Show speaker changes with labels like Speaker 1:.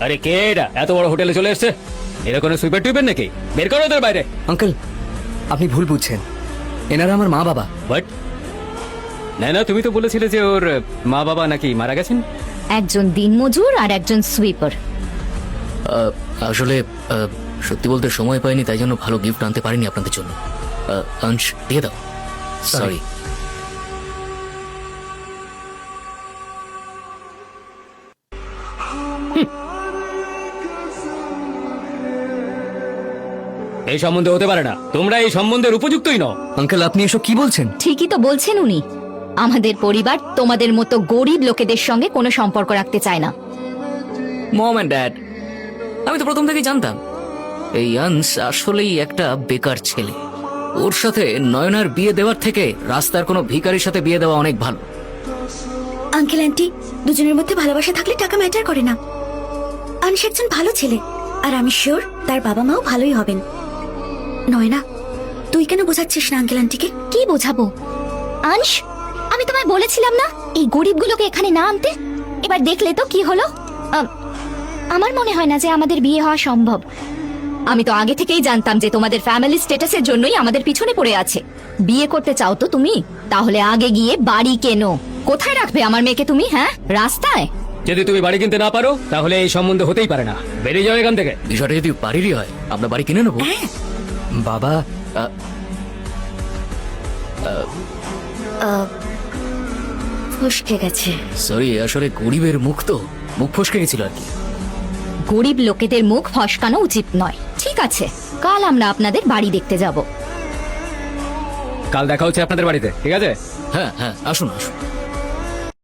Speaker 1: আরে কে এটা এত বড় হোটেলে চলে এসছে? এরা কোনো সুইপার টুইপার নাকি? বের করো ওদের বাইরে।
Speaker 2: আঙ্কেল, আপনি ভুল বুঝছেন, এনারা আমার মা বাবা।
Speaker 1: বাট না, তুমি তো বলেছিলে যে ওর মা বাবা নাকি মারা গেছেন।
Speaker 3: একজন দিনমজুর আর একজন সুইপার।
Speaker 4: আসলে সত্যি বলতে সময় পাইনি, তাই জন্য ভালো গিফট আনতে পারিনি আপনাদের জন্য। আংশ দিয়ে দাও। সরি।
Speaker 1: এই সম্বন্ধে হতে পারে না, তোমরা এই সম্বন্ধের উপযুক্তই নও।
Speaker 2: আঙ্কেল, আপনি এসব কি বলছেন?
Speaker 3: ঠিকই তো বলছেন উনি। আমাদের পরিবার তোমাদের মতো গরিব লোকেদের সঙ্গে কোনো সম্পর্ক রাখতে চায় না।
Speaker 4: মম এন্ড ড্যাড, আমি তো প্রথম থেকেই জানতাম এই আংশ আসলেই একটা বেকার ছেলে। ওর সাথে নয়নার বিয়ে দেওয়ার থেকে রাস্তার কোনো ভিখারির সাথে বিয়ে দেওয়া অনেক ভালো।
Speaker 5: আঙ্কেল আন্টি দুজনের মধ্যে ভালোবাসা থাকলে টাকা ম্যাটার করে না। আনস একজন ভালো ছেলে, আর আমি শিওর তার বাবা মাও ভালোই হবেন। নয়না, তুই কেন বোঝাচ্ছিস না আঙ্কেল আন্টিকে?
Speaker 3: কি বোঝাবো আংশ? আমি তোমায় বলেছিলাম না এই গরিবগুলোকে এখানে না আনতে। এবার দেখলে তো কি হলো। আমার মনে হয় না যে আমাদের বিয়ে হওয়া সম্ভব। আমি তো আগে থেকেই জানতাম যে তোমাদের ফ্যামিলি স্ট্যাটাসের জন্যই আমাদের পিছনে পড়ে আছে। বিয়ে করতে চাও তো তুমি, তাহলে আগে গিয়ে বাড়ি কেনো। কোথায় রাখবে আমার মেয়েকে তুমি? হ্যাঁ, রাস্তায়?
Speaker 1: যদি তুমি বাড়ি কিনতে না পারো তাহলে এই সম্বন্ধ হতেই পারে না। বেরিয়ে যাও এখান থেকে।
Speaker 4: বিষয়টা যদি বাড়িরই হয়, আমরা বাড়ি কিনে নেবো।
Speaker 2: বাবা,
Speaker 5: ফসকে গেছে।
Speaker 4: সরি, আসলে গরিবের মুখ তো, মুখ ফসকে গেছিল আর কি।
Speaker 3: গরিব লোকেদের মুখ ফসকানো উচিত নয়। ঠিক আছে, কাল আমরা আপনাদের বাড়ি দেখতে যাব।
Speaker 1: কাল দেখা হচ্ছে আপনাদের বাড়িতে, ঠিক আছে?
Speaker 4: হ্যাঁ হ্যাঁ, আসুন আসুন।